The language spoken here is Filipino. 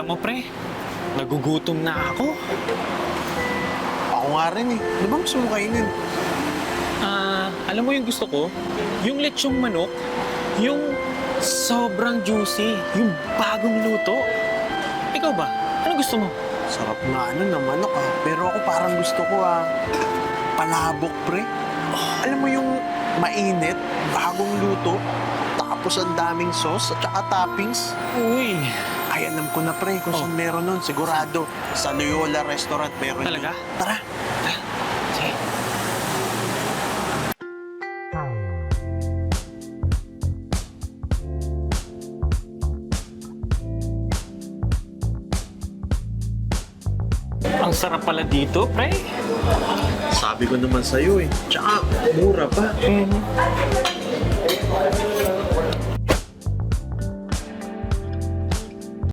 Alam mo, pre, nagugutom na ako. Ako nga rin eh. Di ba gusto mo kainin? Alam mo yung gusto ko? Yung lechong manok, yung sobrang juicy, yung bagong luto. Ikaw ba? Ano gusto mo? Sarap nga na manok ah. Pero ako parang gusto ko palabok pre. Alam mo yung mainit, bagong luto, tapos ang daming sauce at saka toppings. Uy, Ay, alam ko na pre, kung saan meron nun, sigurado. Sa Loyola Restaurant meron Talaga? yun. Tara. sige. Ang sarap pala dito, pre. Sabi ko naman sa'yo eh. Tsaka, mura pa.